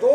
2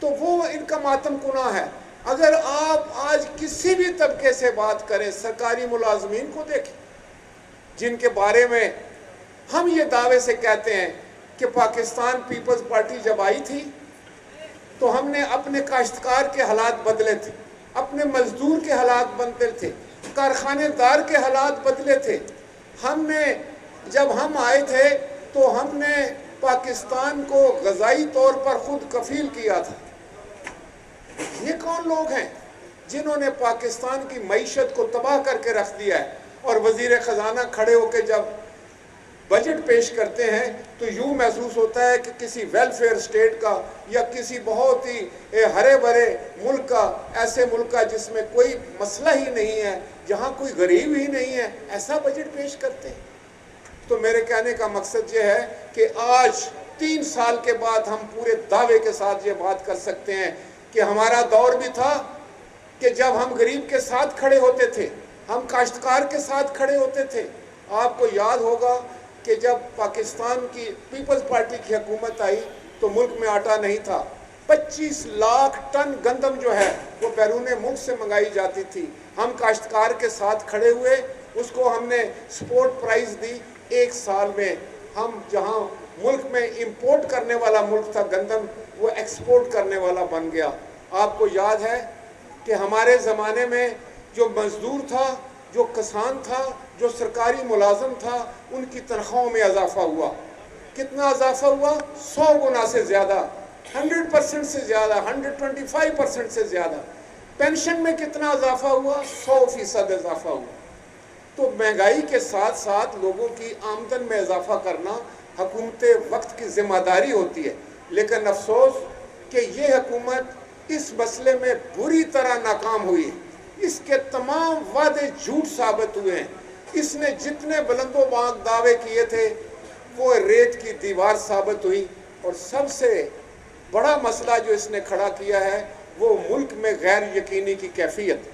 تو وہ ان کا ماتم کنا ہے۔ اگر آپ آج کسی بھی طبقے سے بات کریں، سرکاری ملازمین کو دیکھیں جن کے بارے میں ہم یہ دعوے سے کہتے ہیں کہ پاکستان پیپلز پارٹی جب آئی تھی تو ہم نے اپنے کاشتکار کے حالات بدلے تھے، اپنے مزدور کے حالات بدلے تھے، کارخانے دار کے حالات بدلے تھے۔ ہم نے جب ہم آئے تھے تو ہم نے پاکستان کو غذائی طور پر خود کفیل کیا تھا۔ یہ کون لوگ ہیں جنہوں نے پاکستان کی معیشت کو تباہ کر کے رکھ دیا ہے؟ اور وزیر خزانہ کھڑے ہو کے جب بجٹ پیش کرتے ہیں تو یوں محسوس ہوتا ہے کہ کسی ویلفیئر سٹیٹ کا یا کسی بہت ہی ہرے بھرے ملک کا، ایسے ملک کا جس میں کوئی مسئلہ ہی نہیں ہے، جہاں کوئی غریب ہی نہیں ہے، ایسا بجٹ پیش کرتے ہیں۔ تو میرے کہنے کا مقصد یہ ہے کہ آج 3 سال کے بعد ہم پورے دعوے کے ساتھ یہ بات کر سکتے ہیں کہ ہمارا دور بھی تھا کہ جب ہم غریب کے ساتھ کھڑے ہوتے تھے، ہم کاشتکار کے ساتھ کھڑے ہوتے تھے۔ آپ کو یاد ہوگا کہ جب پاکستان کی پیپلز پارٹی کی حکومت آئی تو ملک میں آٹا نہیں تھا، 25 لاکھ ٹن گندم جو ہے وہ بیرون ملک سے منگائی جاتی تھی۔ ہم کاشتکار کے ساتھ کھڑے ہوئے، اس کو ہم نے سپورٹ پرائز دی۔ 1 سال میں ہم جہاں ملک میں امپورٹ کرنے والا ملک تھا گندم، وہ ایکسپورٹ کرنے والا بن گیا۔ آپ کو یاد ہے کہ ہمارے زمانے میں جو مزدور تھا، جو کسان تھا، جو سرکاری ملازم تھا، ان کی تنخواہوں میں اضافہ ہوا۔ کتنا اضافہ ہوا؟ 100 گنا سے زیادہ، 100% سے زیادہ، 125% سے زیادہ۔ پینشن میں کتنا اضافہ ہوا؟ 100% اضافہ ہوا۔ تو مہنگائی کے ساتھ ساتھ لوگوں کی آمدن میں اضافہ کرنا حکومت وقت کی ذمہ داری ہوتی ہے، لیکن افسوس کہ یہ حکومت اس مسئلے میں بری طرح ناکام ہوئی ہے۔ اس کے تمام وعدے جھوٹ ثابت ہوئے ہیں۔ اس نے جتنے بلند و باق دعوے کیے تھے وہ ریت کی دیوار ثابت ہوئی، اور سب سے بڑا مسئلہ جو اس نے کھڑا کیا ہے وہ ملک میں غیر یقینی کی کیفیت۔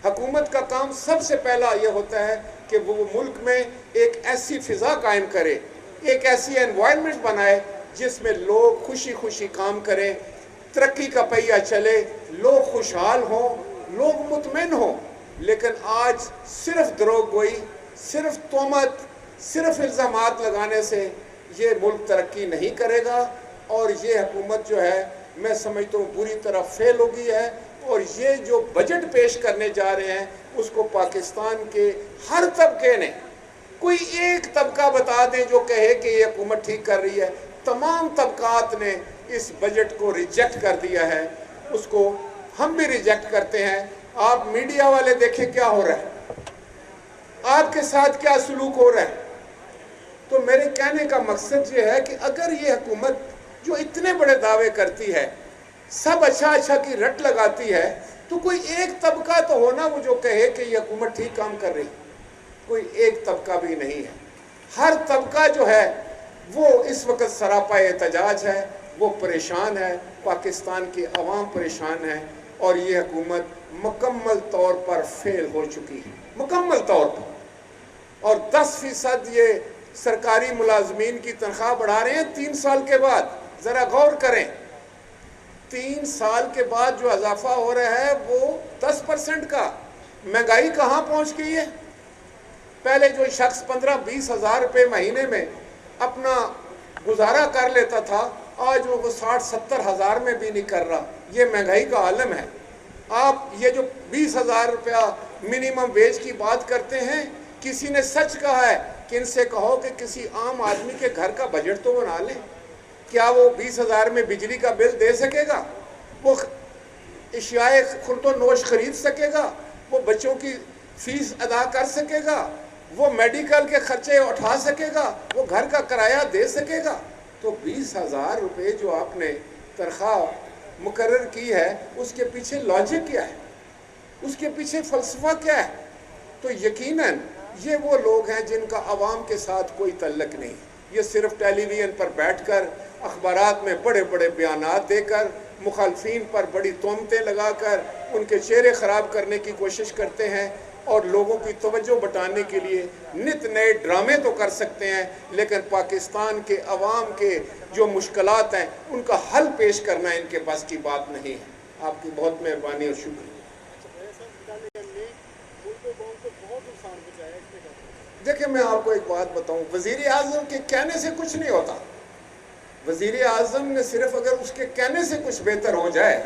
حکومت کا کام سب سے پہلا یہ ہوتا ہے کہ وہ ملک میں ایک ایسی فضا قائم کرے، ایک ایسی انوائرمنٹ بنائے جس میں لوگ خوشی خوشی کام کریں، ترقی کا پہیہ چلے، لوگ خوشحال ہوں، لوگ مطمئن ہوں۔ لیکن آج صرف دروغ گوئی، صرف تہمت، صرف الزامات لگانے سے یہ ملک ترقی نہیں کرے گا، اور یہ حکومت جو ہے میں سمجھتا ہوں بری طرح فیل ہو گئی ہے۔ اور یہ جو بجٹ پیش کرنے جا رہے ہیں اس کو پاکستان کے ہر طبقے نے، کوئی ایک طبقہ بتا دیں جو کہے کہ یہ حکومت ٹھیک کر رہی ہے، تمام طبقات نے اس بجٹ کو ریجیکٹ کر دیا ہے۔ اس کو ہم بھی ریجیکٹ کرتے ہیں۔ آپ میڈیا والے دیکھیں کیا ہو رہا ہے، آپ کے ساتھ کیا سلوک ہو رہا ہے۔ تو میرے کہنے کا مقصد یہ ہے کہ اگر یہ حکومت جو اتنے بڑے دعوے کرتی ہے، سب اچھا اچھا کی رٹ لگاتی ہے، تو کوئی ایک طبقہ تو ہونا وہ جو کہے کہ یہ حکومت ٹھیک کام کر رہی۔ کوئی ایک طبقہ بھی نہیں ہے۔ ہر طبقہ جو ہے وہ اس وقت سراپا احتجاج ہے، وہ پریشان ہے، پاکستان کی عوام پریشان ہے، اور یہ حکومت مکمل طور پر فیل ہو چکی ہے، مکمل طور پر۔ اور 10% یہ سرکاری ملازمین کی تنخواہ بڑھا رہے ہیں 3 سال کے بعد۔ ذرا غور کریں، 3 سال کے بعد جو اضافہ ہو رہا ہے وہ 10% کا۔ مہنگائی کہاں پہنچ گئی ہے؟ پہلے جو شخص 15-20 ہزار روپے مہینے میں اپنا گزارا کر لیتا تھا، آج وہ 60-70 ہزار میں بھی نہیں کر رہا۔ یہ مہنگائی کا عالم ہے۔ آپ یہ جو 20,000 روپیہ منیمم ویج کی بات کرتے ہیں، کسی نے سچ کہا ہے کہ ان سے کہو کہ کسی عام آدمی کے گھر کا بجٹ تو بنا لیں۔ کیا وہ 20,000 میں بجلی کا بل دے سکے گا؟ وہ اشیاء خورد و نوش خرید سکے گا؟ وہ بچوں کی فیس ادا کر سکے گا؟ وہ میڈیکل کے خرچے اٹھا سکے گا؟ وہ گھر کا کرایہ دے سکے گا؟ تو 20,000 روپے جو آپ نے تنخواہ مقرر کی ہے، اس کے پیچھے لاجک کیا ہے؟ اس کے پیچھے فلسفہ کیا ہے؟ تو یقیناً یہ وہ لوگ ہیں جن کا عوام کے ساتھ کوئی تعلق نہیں۔ یہ صرف ٹیلی ویژن پر بیٹھ کر، اخبارات میں بڑے بڑے بیانات دے کر، مخالفین پر بڑی تہمتیں لگا کر ان کے چہرے خراب کرنے کی کوشش کرتے ہیں۔ اور لوگوں کی توجہ بٹانے کے لیے نت نئے ڈرامے تو کر سکتے ہیں، لیکن پاکستان کے عوام کے جو مشکلات ہیں ان کا حل پیش کرنا ان کے پاس کی بات نہیں ہے۔ آپ کی بہت مہربانی اور شکریہ۔ دیکھیں میں آپ کو ایک بات بتاؤں، وزیر اعظم کے کہنے سے کچھ نہیں ہوتا۔ وزیر اعظم نے صرف اگر اس کے کہنے سے کچھ بہتر ہو جائے،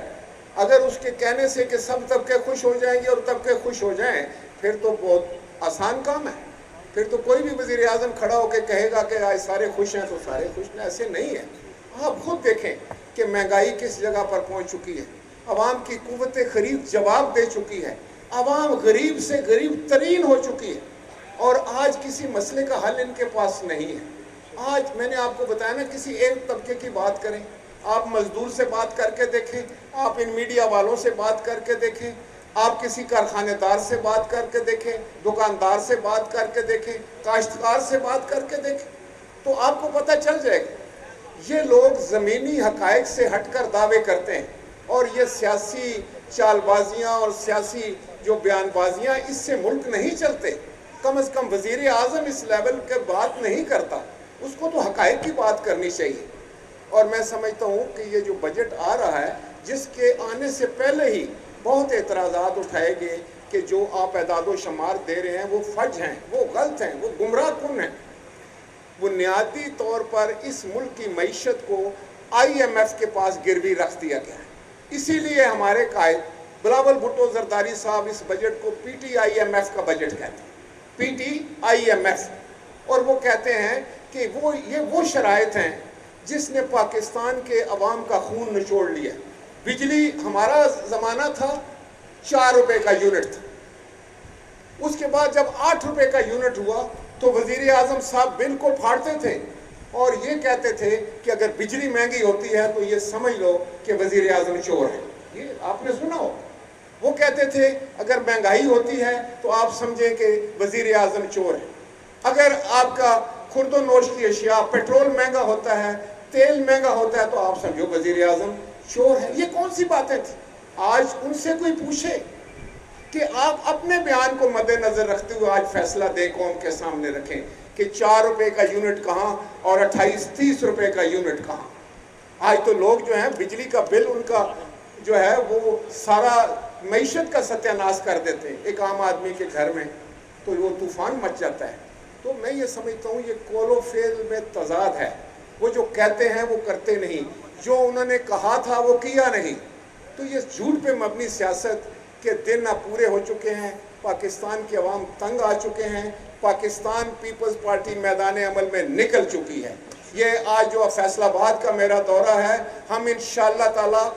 اگر اس کے کہنے سے کہ سب طبقے خوش ہو جائیں گے اور طبقے خوش ہو جائیں، پھر تو بہت آسان کام ہے۔ پھر تو کوئی بھی وزیر اعظم کھڑا ہو کے کہے گا کہ آج سارے خوش ہیں تو سارے خوش ہیں، ایسے نہیں ہے۔ آپ خود دیکھیں کہ مہنگائی کس جگہ پر پہنچ چکی ہے، عوام کی قوت خرید جواب دے چکی ہے، عوام غریب سے غریب ترین ہو چکی ہے، اور آج کسی مسئلے کا حل ان کے پاس نہیں ہے۔ آج میں نے آپ کو بتایا نا، کسی ایک طبقے کی بات کریں، آپ مزدور سے بات کر کے دیکھیں، آپ ان میڈیا والوں سے بات کر کے دیکھیں، آپ کسی کارخانے دار سے بات کر کے دیکھیں، دکاندار سے بات کر کے دیکھیں، کاشتکار سے بات کر کے دیکھیں، تو آپ کو پتہ چل جائے گا۔ یہ لوگ زمینی حقائق سے ہٹ کر دعوے کرتے ہیں، اور یہ سیاسی چال بازیاں اور سیاسی جو بیان بازیاں، اس سے ملک نہیں چلتے۔ کم از کم وزیر اعظم اس لیول کے بات نہیں کرتا، اس کو تو حقائق کی بات کرنی چاہیے۔ اور میں سمجھتا ہوں کہ یہ جو بجٹ آ رہا ہے، جس کے آنے سے پہلے ہی بہت اعتراضات اٹھائے گئے کہ جو آپ اعداد و شمار دے رہے ہیں وہ فج ہیں، وہ غلط ہیں، وہ گمراہ کن ہیں۔ بنیادی طور پر اس ملک کی معیشت کو آئی ایم ایف کے پاس گروی رکھ دیا گیا ہے۔ اسی لیے ہمارے قائد بلاول بھٹو زرداری صاحب اس بجٹ کو P T I M F کا بجٹ کہتے ہیں، P T I M F, اور وہ کہتے ہیں کہ یہ وہ شرائط ہیں جس نے پاکستان کے عوام کا خون نچوڑ لیا۔ بجلی ہمارا زمانہ تھا 4 روپے کا یونٹ تھا، اس کے بعد جب 8 روپے کا یونٹ ہوا تو وزیر اعظم صاحب بل کو پھاڑتے تھے اور یہ کہتے تھے کہ اگر بجلی مہنگی ہوتی ہے تو یہ سمجھ لو کہ وزیر اعظم چور ہے۔ یہ آپ نے سنا ہو، وہ کہتے تھے اگر مہنگائی ہوتی ہے تو آپ سمجھیں کہ وزیر اعظم چور ہے، اگر آپ کا خرد و نوش کی اشیاء پیٹرول مہنگا ہوتا ہے، تیل مہنگا ہوتا ہے تو آپ سمجھو وزیر اعظم چور ہے۔ یہ کون سی باتیں تھیں؟ آج ان سے کوئی پوچھے کہ آپ اپنے بیان کو مد نظر رکھتے ہوئے آج فیصلہ دیں، قوم کے سامنے رکھیں کہ 4 روپے کا یونٹ کہاں اور 28-30 روپے کا یونٹ کہاں۔ آج تو لوگ جو ہیں بجلی کا بل ان کا جو ہے وہ سارا معیشت کا ستیہ ناش کر دیتے ہیں ایک عام آدمی کے گھر میں، تو وہ طوفان مچ جاتا ہے۔ تو میں یہ سمجھتا ہوں یہ قول و فعل میں تضاد ہے، وہ جو کہتے ہیں وہ کرتے نہیں، جو انہوں نے کہا تھا وہ کیا نہیں۔ تو یہ جھوٹ پہ مبنی سیاست کے دن اب پورے ہو چکے ہیں، پاکستان کی عوام تنگ آ چکے ہیں، پاکستان پیپلز پارٹی میدان عمل میں نکل چکی ہے۔ یہ آج جو فیصل آباد کا میرا دورہ ہے، ہم انشاءاللہ تعالی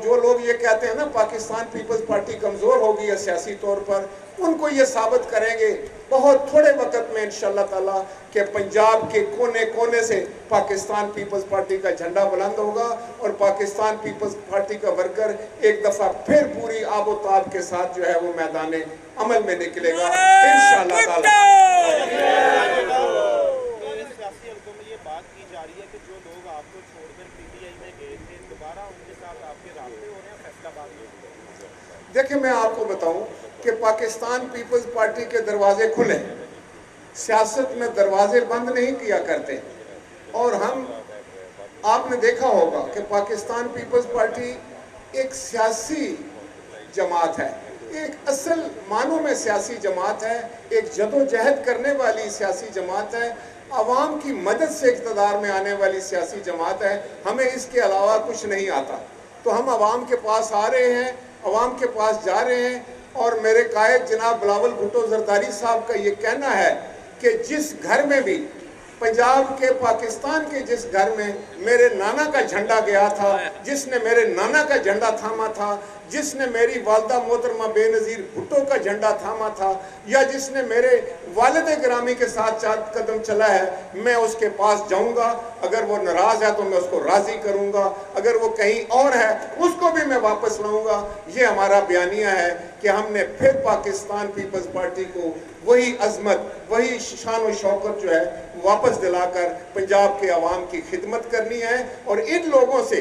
جو لوگ یہ کہتے ہیں نا پاکستان پیپلز پارٹی کمزور ہو گئی ہے سیاسی طور پر، ان کو یہ ثابت کریں گے بہت تھوڑے وقت میں انشاءاللہ تعالی کہ پنجاب کے کونے کونے سے پاکستان پیپلز پارٹی کا جھنڈا بلند ہوگا، اور پاکستان پیپلز پارٹی کا ورکر ایک دفعہ پھر پوری آب و تاب کے ساتھ جو ہے وہ میدان عمل میں نکلے گا انشاءاللہ تعالی۔ دیکھیں میں آپ کو بتاؤں کہ پاکستان پیپلز پارٹی کے دروازے کھلے، سیاست میں دروازے بند نہیں کیا کرتے، اور آپ نے دیکھا ہوگا کہ پاکستان پیپلز پارٹی ایک سیاسی جماعت ہے، ایک اصل معنوں میں سیاسی جماعت ہے، ایک جدوجہد کرنے والی سیاسی جماعت ہے، عوام کی مدد سے اقتدار میں آنے والی سیاسی جماعت ہے۔ ہمیں اس کے علاوہ کچھ نہیں آتا، تو ہم عوام کے پاس آ رہے ہیں، عوام کے پاس جا رہے ہیں، اور میرے قائد جناب بلاول بھٹو زرداری صاحب کا یہ کہنا ہے کہ جس گھر میں بھی پنجاب کے پاکستان کے جس گھر میں میرے نانا کا جھنڈا گیا تھا، جس نے میرے نانا کا جھنڈا تھاما تھا، جس نے میری والدہ محترمہ بے نظیر بھٹو کا جھنڈا تھاما تھا، یا جس نے میرے والد گرامی کے ساتھ 4 قدم چلا ہے، میں اس کے پاس جاؤں گا۔ اگر وہ ناراض ہے تو میں اس کو راضی کروں گا، اگر وہ کہیں اور ہے اس کو بھی میں واپس لاؤں گا۔ یہ ہمارا بیانیہ ہے کہ ہم نے پھر پاکستان پیپلز پارٹی کو وہی عظمت، وہی شان و شوکت جو ہے واپس دلا کر پنجاب کے عوام کی خدمت کرنی ہے، اور ان لوگوں سے